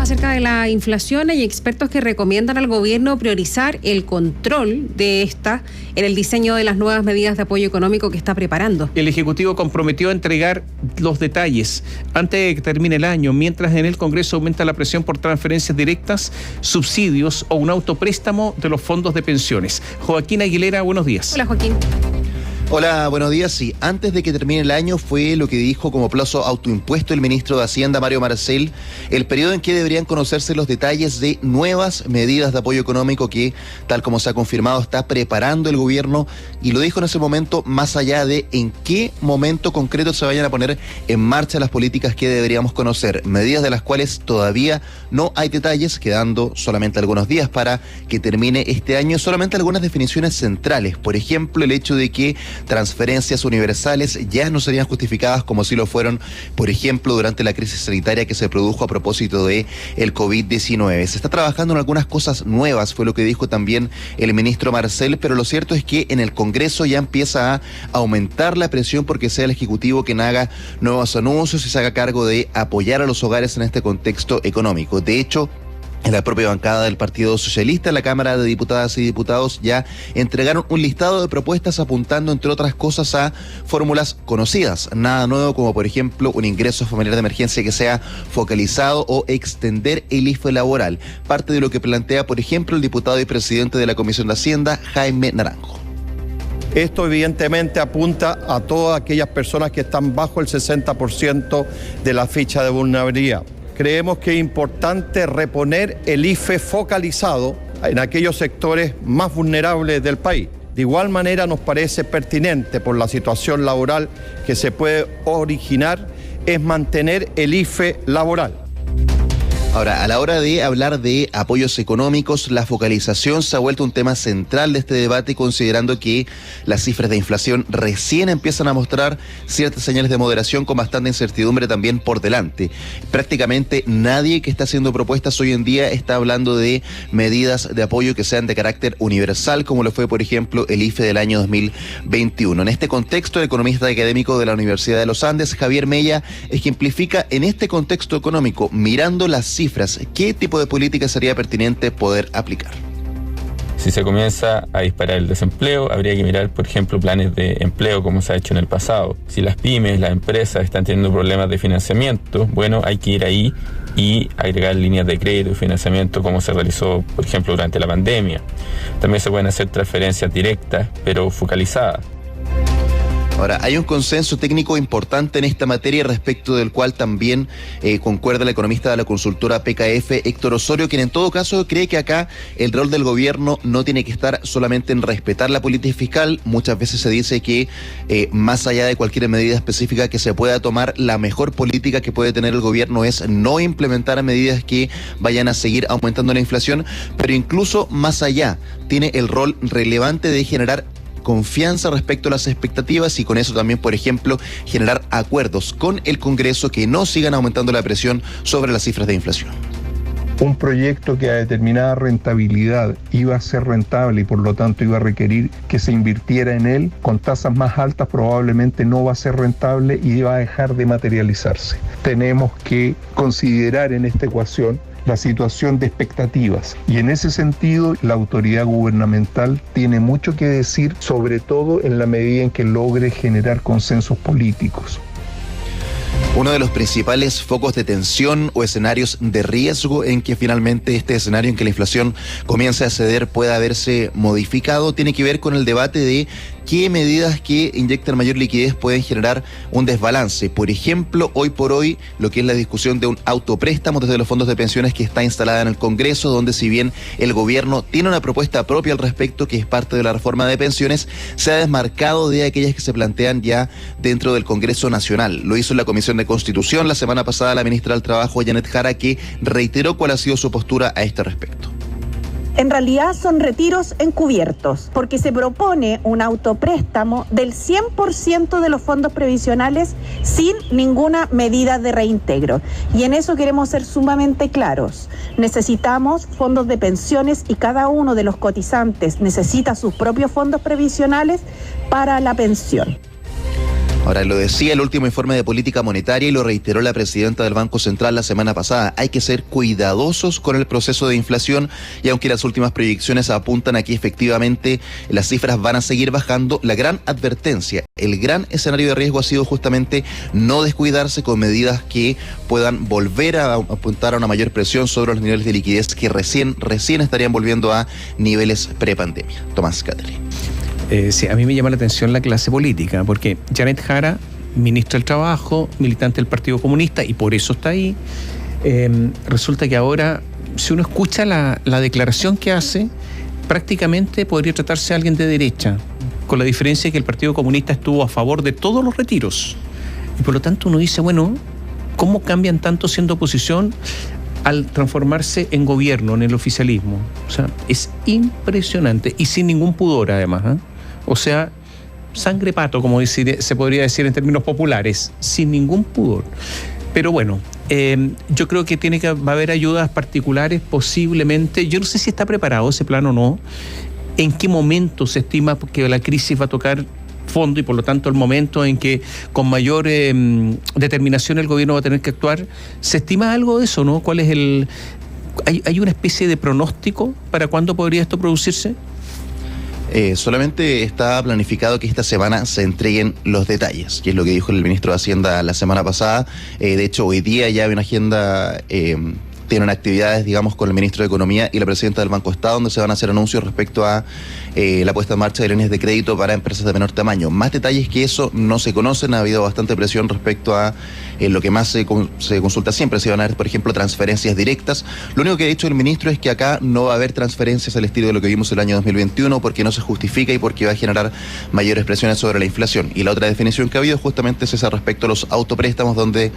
acerca de la inflación, hay expertos que recomiendan al gobierno priorizar el control de esta en el diseño de las nuevas medidas de apoyo económico que está preparando. El Ejecutivo comprometió a entregar los detalles antes de que termine el año, mientras en el Congreso aumenta la presión por transferencias directas, subsidios o un autopréstamo de los fondos de pensiones. Joaquín Aguilera, buenos días. Hola, Joaquín. Hola, buenos días. Sí, antes de que termine el año fue lo que dijo como plazo autoimpuesto el ministro de Hacienda, Mario Marcel, el periodo en que deberían conocerse los detalles de nuevas medidas de apoyo económico que, tal como se ha confirmado, está preparando el gobierno, y lo dijo en ese momento, más allá de en qué momento concreto se vayan a poner en marcha las políticas que deberíamos conocer, medidas de las cuales todavía no hay detalles, quedando solamente algunos días para que termine este año, solamente algunas definiciones centrales, por ejemplo, el hecho de que transferencias universales ya no serían justificadas como si lo fueron, por ejemplo, durante la crisis sanitaria que se produjo a propósito de el COVID-19. Se está trabajando en algunas cosas nuevas, fue lo que dijo también el ministro Marcel, pero lo cierto es que en el Congreso ya empieza a aumentar la presión porque sea el Ejecutivo quien haga nuevos anuncios y se haga cargo de apoyar a los hogares en este contexto económico. De hecho, en la propia bancada del Partido Socialista, en la Cámara de Diputadas y Diputados, ya entregaron un listado de propuestas apuntando, entre otras cosas, a fórmulas conocidas. Nada nuevo, como por ejemplo un ingreso familiar de emergencia que sea focalizado o extender el IFE laboral. Parte de lo que plantea, por ejemplo, el diputado y presidente de la Comisión de Hacienda, Jaime Naranjo. Esto evidentemente apunta a todas aquellas personas que están bajo el 60% de la ficha de vulnerabilidad. Creemos que es importante reponer el IFE focalizado en aquellos sectores más vulnerables del país. De igual manera nos parece pertinente por la situación laboral que se puede originar es mantener el IFE laboral. Ahora, a la hora de hablar de apoyos económicos, la focalización se ha vuelto un tema central de este debate, considerando que las cifras de inflación recién empiezan a mostrar ciertas señales de moderación con bastante incertidumbre también por delante. Prácticamente nadie que está haciendo propuestas hoy en día está hablando de medidas de apoyo que sean de carácter universal, como lo fue, por ejemplo, el IFE del año 2021. En este contexto, el economista académico de la Universidad de los Andes, Javier Mella, ejemplifica en este contexto económico, mirando las cifras, ¿qué tipo de política sería pertinente poder aplicar? Si se comienza a disparar el desempleo, habría que mirar, por ejemplo, planes de empleo como se ha hecho en el pasado. Si las pymes, las empresas están teniendo problemas de financiamiento, bueno, hay que ir ahí y agregar líneas de crédito y financiamiento como se realizó, por ejemplo, durante la pandemia. También se pueden hacer transferencias directas, pero focalizadas. Ahora, hay un consenso técnico importante en esta materia respecto del cual también concuerda el economista de la consultora PKF, Héctor Osorio, quien en todo caso cree que acá el rol del gobierno no tiene que estar solamente en respetar la política fiscal. Muchas veces se dice que más allá de cualquier medida específica que se pueda tomar, la mejor política que puede tener el gobierno es no implementar medidas que vayan a seguir aumentando la inflación, pero incluso más allá tiene el rol relevante de generar confianza respecto a las expectativas y con eso también, por ejemplo, generar acuerdos con el Congreso que no sigan aumentando la presión sobre las cifras de inflación. Un proyecto que a determinada rentabilidad iba a ser rentable y por lo tanto iba a requerir que se invirtiera en él, con tasas más altas probablemente no va a ser rentable y va a dejar de materializarse. Tenemos que considerar en esta ecuación la situación de expectativas. Y en ese sentido, la autoridad gubernamental tiene mucho que decir, sobre todo en la medida en que logre generar consensos políticos. Uno de los principales focos de tensión o escenarios de riesgo en que finalmente este escenario en que la inflación comience a ceder pueda haberse modificado tiene que ver con el debate de qué medidas que inyectan mayor liquidez pueden generar un desbalance. Por ejemplo, hoy por hoy, lo que es la discusión de un autopréstamo desde los fondos de pensiones que está instalada en el Congreso, donde si bien el gobierno tiene una propuesta propia al respecto, que es parte de la reforma de pensiones, se ha desmarcado de aquellas que se plantean ya dentro del Congreso Nacional. Lo hizo en la Comisión de Constitución la semana pasada la ministra del Trabajo, Janet Jara, que reiteró cuál ha sido su postura a este respecto. En realidad son retiros encubiertos, porque se propone un autopréstamo del 100% de los fondos previsionales sin ninguna medida de reintegro. Y en eso queremos ser sumamente claros. Necesitamos fondos de pensiones y cada uno de los cotizantes necesita sus propios fondos previsionales para la pensión. Ahora, lo decía el último informe de política monetaria y lo reiteró la presidenta del Banco Central la semana pasada. Hay que ser cuidadosos con el proceso de inflación y aunque las últimas proyecciones apuntan a que efectivamente las cifras van a seguir bajando, la gran advertencia, el gran escenario de riesgo ha sido justamente no descuidarse con medidas que puedan volver a apuntar a una mayor presión sobre los niveles de liquidez que recién estarían volviendo a niveles prepandemia. Tomás Catherine. Sí, a mí me llama la atención la clase política, porque Janet Jara, ministra del Trabajo, militante del Partido Comunista, y por eso está ahí, resulta que ahora, si uno escucha la declaración que hace, prácticamente podría tratarse de alguien de derecha, con la diferencia de que el Partido Comunista estuvo a favor de todos los retiros. Y por lo tanto uno dice, bueno, ¿cómo cambian tanto siendo oposición al transformarse en gobierno, en el oficialismo? O sea, es impresionante y sin ningún pudor además, ¿eh? O sea, sangre pato, como se podría decir en términos populares, sin ningún pudor. Pero bueno, yo creo que va a haber ayudas particulares posiblemente. Yo no sé si está preparado ese plan o no. ¿En qué momento se estima que la crisis va a tocar fondo y por lo tanto el momento en que con mayor determinación el gobierno va a tener que actuar? ¿Se estima algo de eso, no? ¿Cuál es ¿Hay una especie de pronóstico para cuándo podría esto producirse? Solamente está planificado que esta semana se entreguen los detalles, que es lo que dijo el ministro de Hacienda la semana pasada. De hecho, hoy día ya hay una agenda, tienen actividades, digamos, con el ministro de Economía y la presidenta del Banco Estado, donde se van a hacer anuncios respecto a la puesta en marcha de líneas de crédito para empresas de menor tamaño. Más detalles que eso no se conocen, ha habido bastante presión respecto a lo que más se consulta siempre, si van a haber, por ejemplo, transferencias directas. Lo único que ha dicho el ministro es que acá no va a haber transferencias al estilo de lo que vimos el año 2021 porque no se justifica y porque va a generar mayores presiones sobre la inflación. Y la otra definición que ha habido justamente es esa respecto a los autopréstamos, donde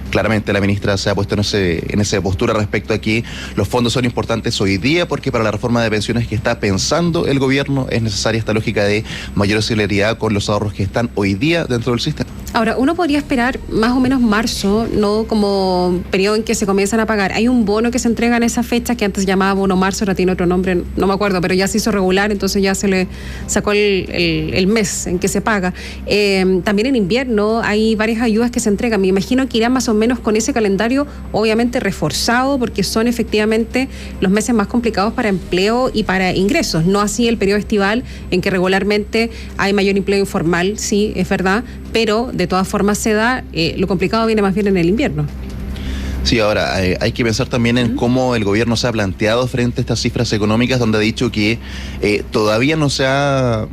claramente la ministra se ha puesto en esa postura respecto a que los fondos son importantes hoy día porque para la reforma de pensiones que está pensando el gobierno es necesaria esta lógica de mayor celeridad con los ahorros que están hoy día dentro del sistema. Ahora, uno podría esperar más o menos marzo, ¿no? Como periodo en que se comienzan a pagar. Hay un bono que se entrega en esa fecha que antes llamaba bono marzo, ahora tiene otro nombre, no me acuerdo, pero ya se hizo regular, entonces ya se le sacó el mes en que se paga. También en invierno hay varias ayudas que se entregan. Me imagino que irán más o menos con ese calendario, obviamente reforzado, porque son efectivamente los meses más complicados para empleo y para ingresos. No así el periodo estival, en que regularmente hay mayor empleo informal, sí, es verdad, pero de todas formas se da, lo complicado viene más bien en el invierno. Sí, ahora hay que pensar también en cómo el gobierno se ha planteado frente a estas cifras económicas, donde ha dicho que todavía no se ha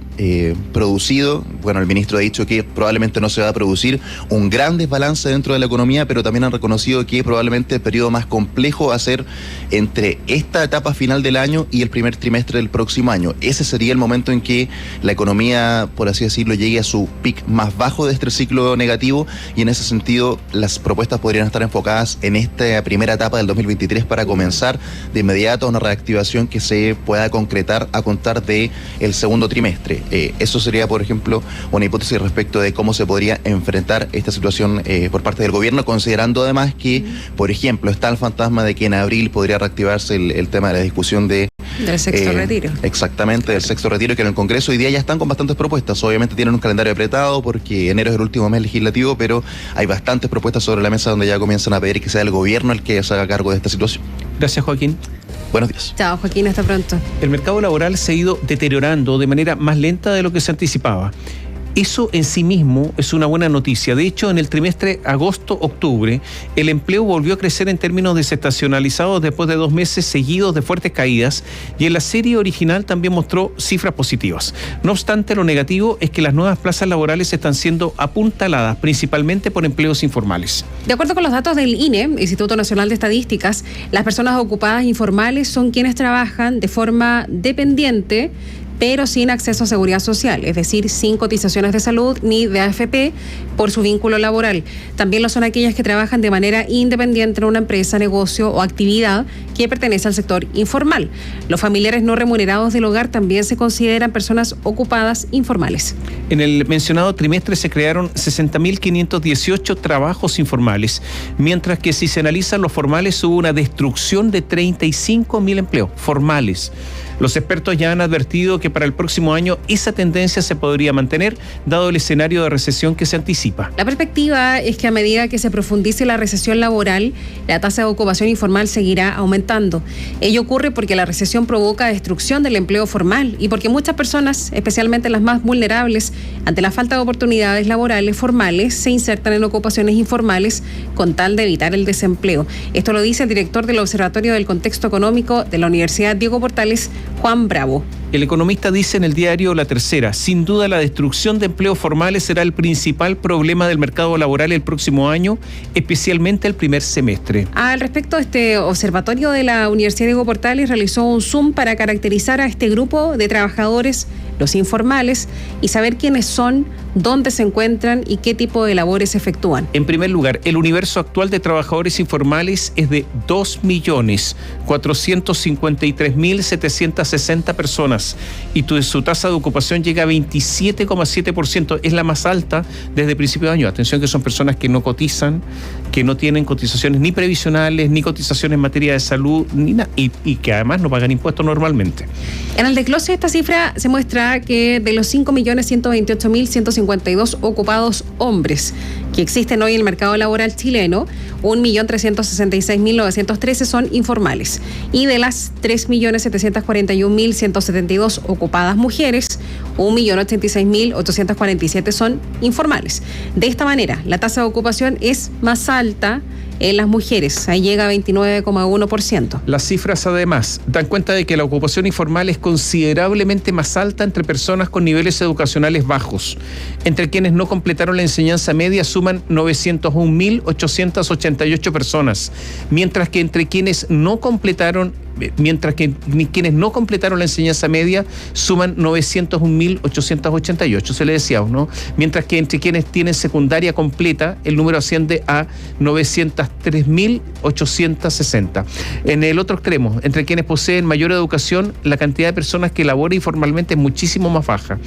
producido, bueno, el ministro ha dicho que probablemente no se va a producir un gran desbalance dentro de la economía, pero también han reconocido que probablemente el periodo más complejo va a ser entre esta etapa final del año y el primer trimestre del próximo año. Ese sería el momento en que la economía, por así decirlo, llegue a su pic más bajo de este ciclo negativo, y en ese sentido las propuestas podrían estar enfocadas en esta primera etapa del 2023 para comenzar de inmediato una reactivación que se pueda concretar a contar de el segundo trimestre. Eso sería, por ejemplo, una hipótesis respecto de cómo se podría enfrentar esta situación por parte del gobierno, considerando además que, por ejemplo, está el fantasma de que en abril podría reactivarse el tema de la discusión del sexto retiro. Exactamente, del sexto retiro, que en el Congreso hoy día ya están con bastantes propuestas. Obviamente tienen un calendario apretado porque enero es el último mes legislativo, pero hay bastantes propuestas sobre la mesa donde ya comienzan a pedir que sea el gobierno el que se haga cargo de esta situación. Gracias, Joaquín. Buenos días. Chao, Joaquín, hasta pronto. El mercado laboral se ha ido deteriorando de manera más lenta de lo que se anticipaba. Eso en sí mismo es una buena noticia. De hecho, en el trimestre agosto-octubre, el empleo volvió a crecer en términos desestacionalizados después de 2 meses seguidos de fuertes caídas, y en la serie original también mostró cifras positivas. No obstante, lo negativo es que las nuevas plazas laborales están siendo apuntaladas principalmente por empleos informales. De acuerdo con los datos del INE, Instituto Nacional de Estadísticas, las personas ocupadas informales son quienes trabajan de forma dependiente, pero sin acceso a seguridad social, es decir, sin cotizaciones de salud ni de AFP por su vínculo laboral. También lo son aquellas que trabajan de manera independiente en una empresa, negocio o actividad que pertenece al sector informal. Los familiares no remunerados del hogar también se consideran personas ocupadas informales. En el mencionado trimestre se crearon 60.518 trabajos informales, mientras que si se analizan los formales hubo una destrucción de 35.000 empleos formales. Los expertos ya han advertido que para el próximo año esa tendencia se podría mantener, dado el escenario de recesión que se anticipa. anticipa. La perspectiva es que a medida que se profundice la recesión laboral, la tasa de ocupación informal seguirá aumentando. Ello ocurre porque la recesión provoca destrucción del empleo formal y porque muchas personas, especialmente las más vulnerables, ante la falta de oportunidades laborales formales, se insertan en ocupaciones informales con tal de evitar el desempleo. Esto lo dice el director del Observatorio del Contexto Económico de la Universidad Diego Portales, Juan Bravo. El economista dice en el diario La Tercera: sin duda la destrucción de empleos formales será el principal problema del mercado laboral el próximo año, especialmente el primer semestre. Al respecto, este observatorio de la Universidad Diego Portales realizó un Zoom para caracterizar a este grupo de trabajadores, los informales, y saber quiénes son, dónde se encuentran y qué tipo de labores efectúan. En primer lugar, el universo actual de trabajadores informales es de 2.453.760 personas y su tasa de ocupación llega a 27,7%. Es la más alta desde principio de año. Atención, que son personas que no cotizan, que no tienen cotizaciones ni previsionales, ni cotizaciones en materia de salud, ni nada, y que además no pagan impuestos normalmente. En el desglose de esta cifra se muestra que de los 5.128.152 ocupados hombres que existen hoy en el mercado laboral chileno, 1.366.913 son informales. Y de las 3.741.172 ocupadas mujeres, 1.086.847 son informales. De esta manera, la tasa de ocupación es más alta en las mujeres, ahí llega a 29,1%. Las cifras además dan cuenta de que la ocupación informal es considerablemente más alta entre personas con niveles educacionales bajos. Entre quienes no completaron la enseñanza media suman 901.888 personas, mientras que quienes no completaron la enseñanza media suman 901.888, se le decía, ¿no? Mientras que entre quienes tienen secundaria completa, el número asciende a 903.860. En el otro extremo, entre quienes poseen mayor educación, la cantidad de personas que laboran informalmente es muchísimo más baja.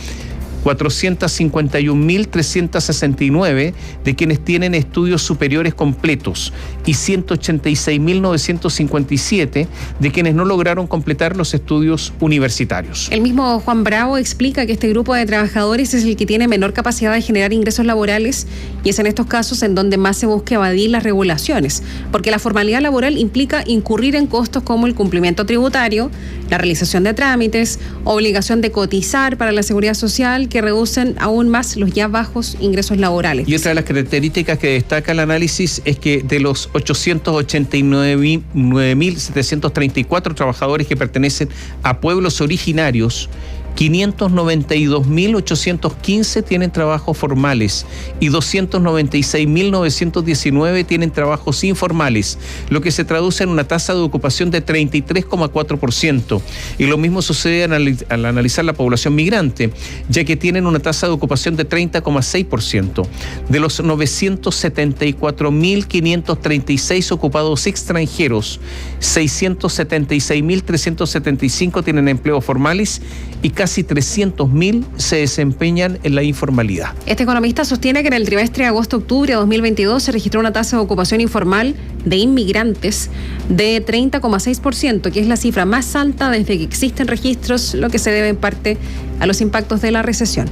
451.369 de quienes tienen estudios superiores completos y 186.957 de quienes no lograron completar los estudios universitarios. El mismo Juan Bravo explica que este grupo de trabajadores es el que tiene menor capacidad de generar ingresos laborales y es en estos casos en donde más se busca evadir las regulaciones, porque la formalidad laboral implica incurrir en costos como el cumplimiento tributario, la realización de trámites, obligación de cotizar para la seguridad social, que reducen aún más los ya bajos ingresos laborales. Y otra de las características que destaca el análisis es que de los 889.734 trabajadores que pertenecen a pueblos originarios, 592.815 tienen trabajos formales y 296.919 tienen trabajos informales, lo que se traduce en una tasa de ocupación de 33,4%. Y lo mismo sucede al analizar la población migrante, ya que tienen una tasa de ocupación de 30,6%. De los 974.536 ocupados extranjeros, 676.375 tienen empleos formales y casi 300.000 se desempeñan en la informalidad. Este economista sostiene que en el trimestre de agosto-octubre de 2022 se registró una tasa de ocupación informal de inmigrantes de 30,6%, que es la cifra más alta desde que existen registros, lo que se debe en parte a los impactos de la recesión.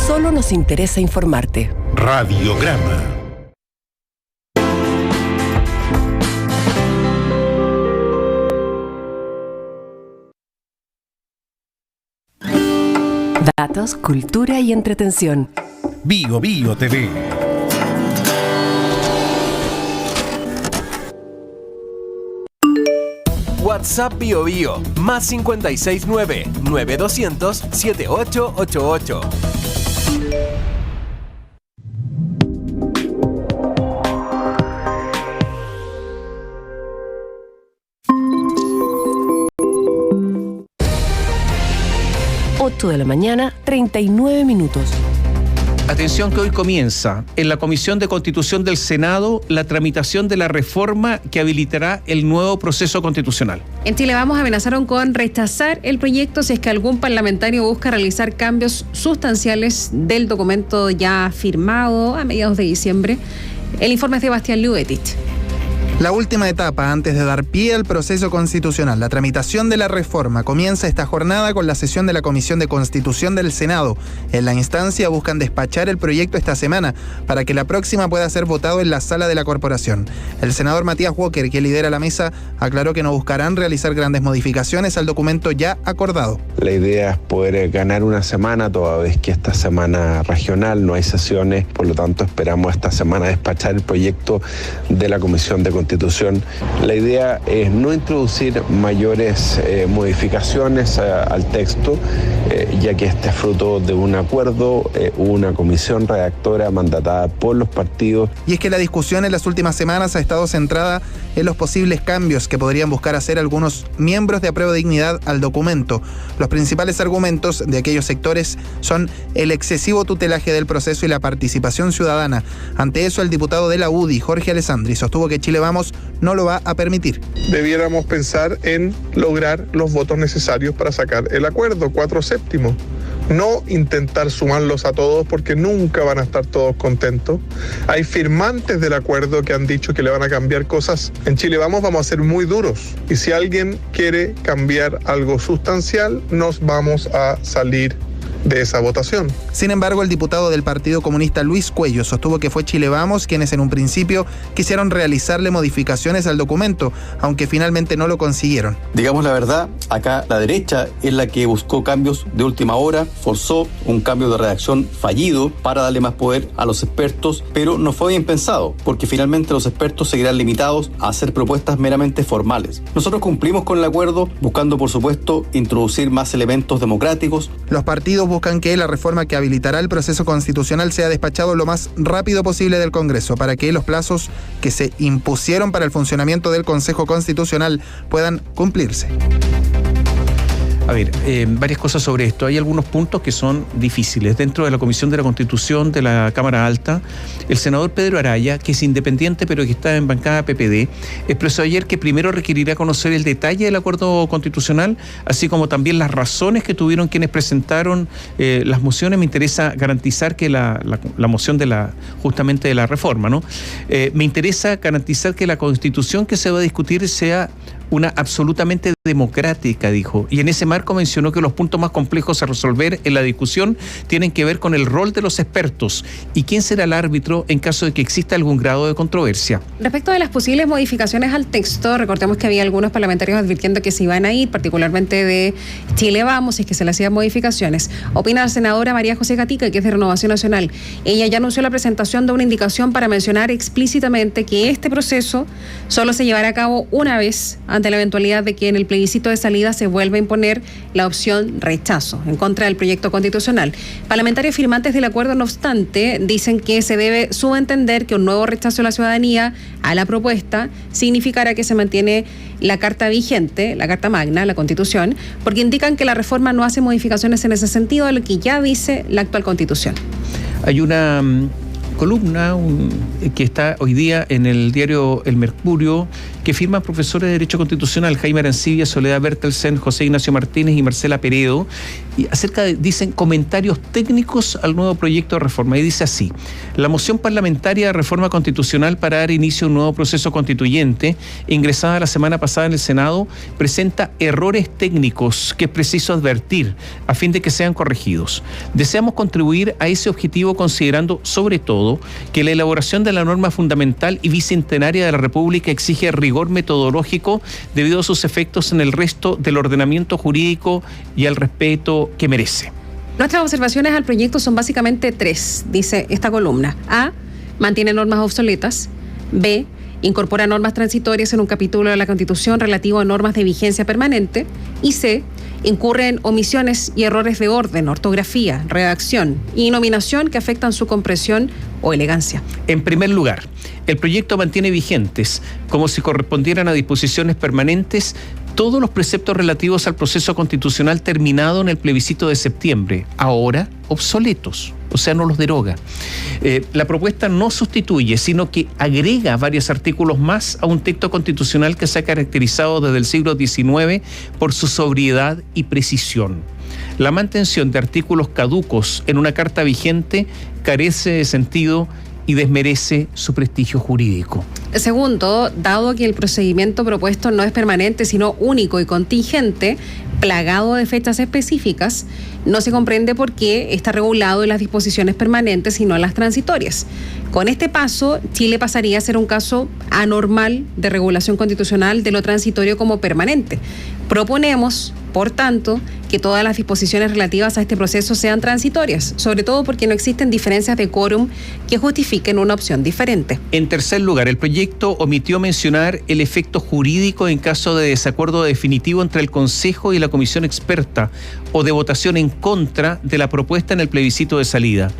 Solo nos interesa informarte. Radiograma. Datos, cultura y entretención. Bio Bio TV. WhatsApp Bio Bio, más 569-9200-7888. De la mañana, 39 minutos. Atención que hoy comienza en la Comisión de Constitución del Senado la tramitación de la reforma que habilitará el nuevo proceso constitucional. En Chile Vamos amenazaron con rechazar el proyecto si es que algún parlamentario busca realizar cambios sustanciales del documento ya firmado a mediados de diciembre. El informe es de Bastián Lubetich. La última etapa antes de dar pie al proceso constitucional, la tramitación de la reforma, comienza esta jornada con la sesión de la Comisión de Constitución del Senado. En la instancia buscan despachar el proyecto esta semana para que la próxima pueda ser votado en la sala de la corporación. El senador Matías Walker, que lidera la mesa, aclaró que no buscarán realizar grandes modificaciones al documento ya acordado. La idea es poder ganar una semana, toda vez que esta semana regional no hay sesiones, por lo tanto esperamos esta semana despachar el proyecto de la Comisión de Constitución. La idea es no introducir mayores modificaciones al texto, ya que este es fruto de un acuerdo, una comisión redactora mandatada por los partidos. Y es que la discusión en las últimas semanas ha estado centrada en los posibles cambios que podrían buscar hacer algunos miembros de Apruebo Dignidad al documento. Los principales argumentos de aquellos sectores son el excesivo tutelaje del proceso y la participación ciudadana. Ante eso, el diputado de la UDI, Jorge Alessandri, sostuvo que Chile Vamos no lo va a permitir. Debiéramos pensar en lograr los votos necesarios para sacar el acuerdo 4/7. No intentar sumarlos a todos porque nunca van a estar todos contentos. Hay firmantes del acuerdo que han dicho que le van a cambiar cosas. En Chile vamos a ser muy duros. Y si alguien quiere cambiar algo sustancial, nos vamos a salir de esa votación. Sin embargo, el diputado del Partido Comunista Luis Cuello sostuvo que fue Chile Vamos quienes en un principio quisieron realizarle modificaciones al documento, aunque finalmente no lo consiguieron. Digamos la verdad, acá la derecha es la que buscó cambios de última hora, forzó un cambio de redacción fallido para darle más poder a los expertos, pero no fue bien pensado, porque finalmente los expertos seguirán limitados a hacer propuestas meramente formales. Nosotros cumplimos con el acuerdo, buscando por supuesto introducir más elementos democráticos. Los partidos buscan que la reforma que habilitará el proceso constitucional sea despachado lo más rápido posible del Congreso para que los plazos que se impusieron para el funcionamiento del Consejo Constitucional puedan cumplirse. A ver, varias cosas sobre esto. Hay algunos puntos que son difíciles. Dentro de la Comisión de la Constitución de la Cámara Alta, el senador Pedro Araya, que es independiente pero que está en bancada PPD, expresó ayer que primero requerirá conocer el detalle del acuerdo constitucional, así como también las razones que tuvieron quienes presentaron las mociones. Me interesa garantizar que la moción justamente de la reforma, ¿no? Me interesa garantizar que la Constitución que se va a discutir sea una absolutamente democrática, dijo. Y en ese marco mencionó que los puntos más complejos a resolver en la discusión tienen que ver con el rol de los expertos y quién será el árbitro en caso de que exista algún grado de controversia. Respecto de las posibles modificaciones al texto, recordemos que había algunos parlamentarios advirtiendo que se iban a ir, particularmente de Chile Vamos, y que se le hacían modificaciones. Opina la senadora María José Gatica, que es de Renovación Nacional. Ella ya anunció la presentación de una indicación para mencionar explícitamente que este proceso solo se llevará a cabo una vez ante la eventualidad de que en el plebiscito de salida se vuelva a imponer la opción rechazo en contra del proyecto constitucional. Parlamentarios firmantes del acuerdo, no obstante, dicen que se debe subentender que un nuevo rechazo de la ciudadanía a la propuesta significará que se mantiene la carta vigente, la carta magna, la Constitución, porque indican que la reforma no hace modificaciones en ese sentido de lo que ya dice la actual Constitución. Hay una columna que está hoy día en el diario El Mercurio, que firman profesores de Derecho Constitucional Jaime Arancibia, Soledad Bertelsen, José Ignacio Martínez y Marcela Peredo, y dicen comentarios técnicos al nuevo proyecto de reforma. Y dice así: la moción parlamentaria de reforma constitucional para dar inicio a un nuevo proceso constituyente, ingresada la semana pasada en el Senado, presenta errores técnicos que es preciso advertir a fin de que sean corregidos. Deseamos contribuir a ese objetivo considerando, sobre todo, que la elaboración de la norma fundamental y bicentenaria de la República exige rigor metodológico debido a sus efectos en el resto del ordenamiento jurídico y al respeto que merece. Nuestras observaciones al proyecto son básicamente tres, dice esta columna. A, mantiene normas obsoletas. B, incorpora normas transitorias en un capítulo de la Constitución relativo a normas de vigencia permanente. Y C, incurre en omisiones y errores de orden, ortografía, redacción y nominación que afectan su comprensión o elegancia. En primer lugar, el proyecto mantiene vigentes, como si correspondieran a disposiciones permanentes, todos los preceptos relativos al proceso constitucional terminado en el plebiscito de septiembre, ahora obsoletos, o sea, no los deroga. La propuesta no sustituye, sino que agrega varios artículos más a un texto constitucional que se ha caracterizado desde el siglo XIX por su sobriedad y precisión. La mantención de artículos caducos en una carta vigente carece de sentido y desmerece su prestigio jurídico. Segundo, dado que el procedimiento propuesto no es permanente, sino único y contingente, plagado de fechas específicas, no se comprende por qué está regulado en las disposiciones permanentes y no en las transitorias. Con este paso, Chile pasaría a ser un caso anormal de regulación constitucional de lo transitorio como permanente. Proponemos, por tanto, que todas las disposiciones relativas a este proceso sean transitorias, sobre todo porque no existen diferencias de quórum que justifiquen una opción diferente. En tercer lugar, el proyecto omitió mencionar el efecto jurídico en caso de desacuerdo definitivo entre el Consejo y la Comisión Experta o de votación en contra de la propuesta en el plebiscito de salida.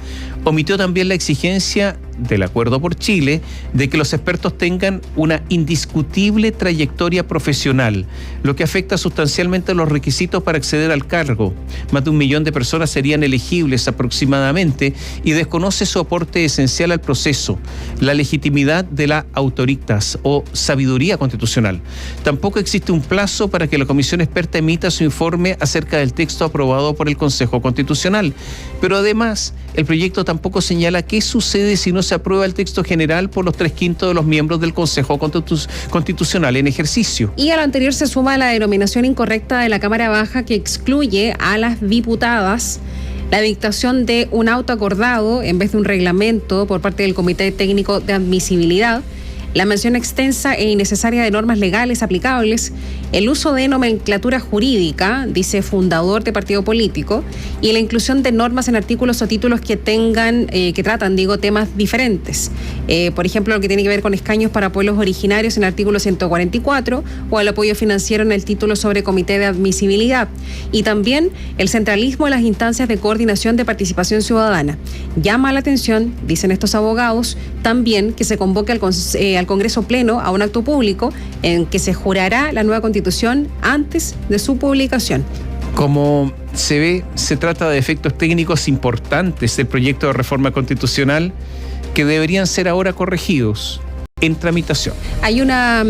Omitió también la exigencia del Acuerdo por Chile de que los expertos tengan una indiscutible trayectoria profesional, lo que afecta sustancialmente los requisitos para acceder al cargo. Más de 1 millón de personas serían elegibles aproximadamente y desconoce su aporte esencial al proceso, la legitimidad de la autoritas o sabiduría constitucional. Tampoco existe un plazo para que la Comisión Experta emita su informe acerca del texto aprobado por el Consejo Constitucional, pero además el proyecto tampoco señala qué sucede si no se aprueba el texto general por los 3/5 de los miembros del Consejo Constitucional en ejercicio. Y a lo anterior se suma la denominación incorrecta de la Cámara Baja que excluye a las diputadas la dictación de un auto acordado en vez de un reglamento por parte del Comité Técnico de Admisibilidad, la mención extensa e innecesaria de normas legales aplicables, el uso de nomenclatura jurídica, dice fundador de partido político, y la inclusión de normas en artículos o títulos que tratan temas diferentes. Por ejemplo, lo que tiene que ver con escaños para pueblos originarios en el artículo 144 o el apoyo financiero en el título sobre comité de admisibilidad. Y también el centralismo en las instancias de coordinación de participación ciudadana. Llama la atención, dicen estos abogados, también que se convoque al Congreso Pleno a un acto público en que se jurará la nueva Constitución antes de su publicación. Como se ve, se trata de efectos técnicos importantes del proyecto de reforma constitucional que deberían ser ahora corregidos en tramitación. Hay una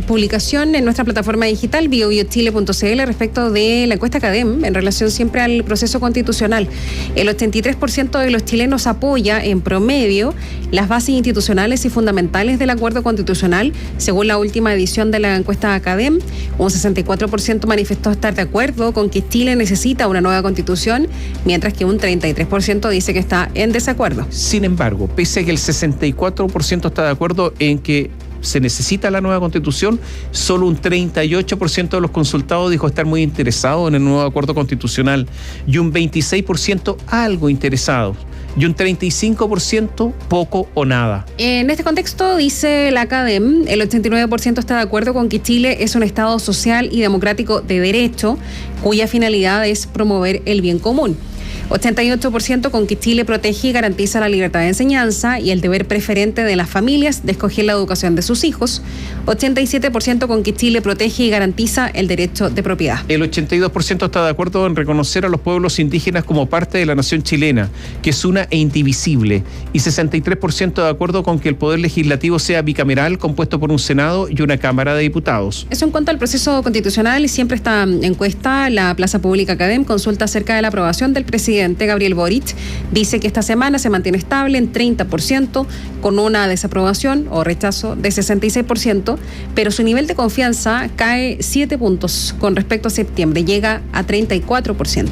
publicación en nuestra plataforma digital biobiochile.cl respecto de la encuesta CADEM en relación siempre al proceso constitucional. El 83% de los chilenos apoya en promedio las bases institucionales y fundamentales del acuerdo constitucional, según la última edición de la encuesta CADEM. Un 64% manifestó estar de acuerdo con que Chile necesita una nueva constitución, mientras que un 33% dice que está en desacuerdo. Sin embargo, pese a que el 64% está de acuerdo en que se necesita la nueva constitución, solo un 38% de los consultados dijo estar muy interesado en el nuevo acuerdo constitucional y un 26% algo interesado y un 35% poco o nada. En este contexto, dice la CADEM, el 89% está de acuerdo con que Chile es un Estado social y democrático de derecho, cuya finalidad es promover el bien común. 88% con que Chile protege y garantiza la libertad de enseñanza y el deber preferente de las familias de escoger la educación de sus hijos. 87% con que Chile protege y garantiza el derecho de propiedad. El 82% está de acuerdo en reconocer a los pueblos indígenas como parte de la nación chilena, que es una e indivisible. Y 63% de acuerdo con que el poder legislativo sea bicameral, compuesto por un Senado y una Cámara de Diputados. Eso en cuanto al proceso constitucional, y siempre esta encuesta, la Plaza Pública CADEM consulta acerca de la aprobación del presidente Gabriel Boric. Dice que esta semana se mantiene estable en 30%, con una desaprobación o rechazo de 66%, pero su nivel de confianza cae 7 puntos con respecto a septiembre, llega a 34%.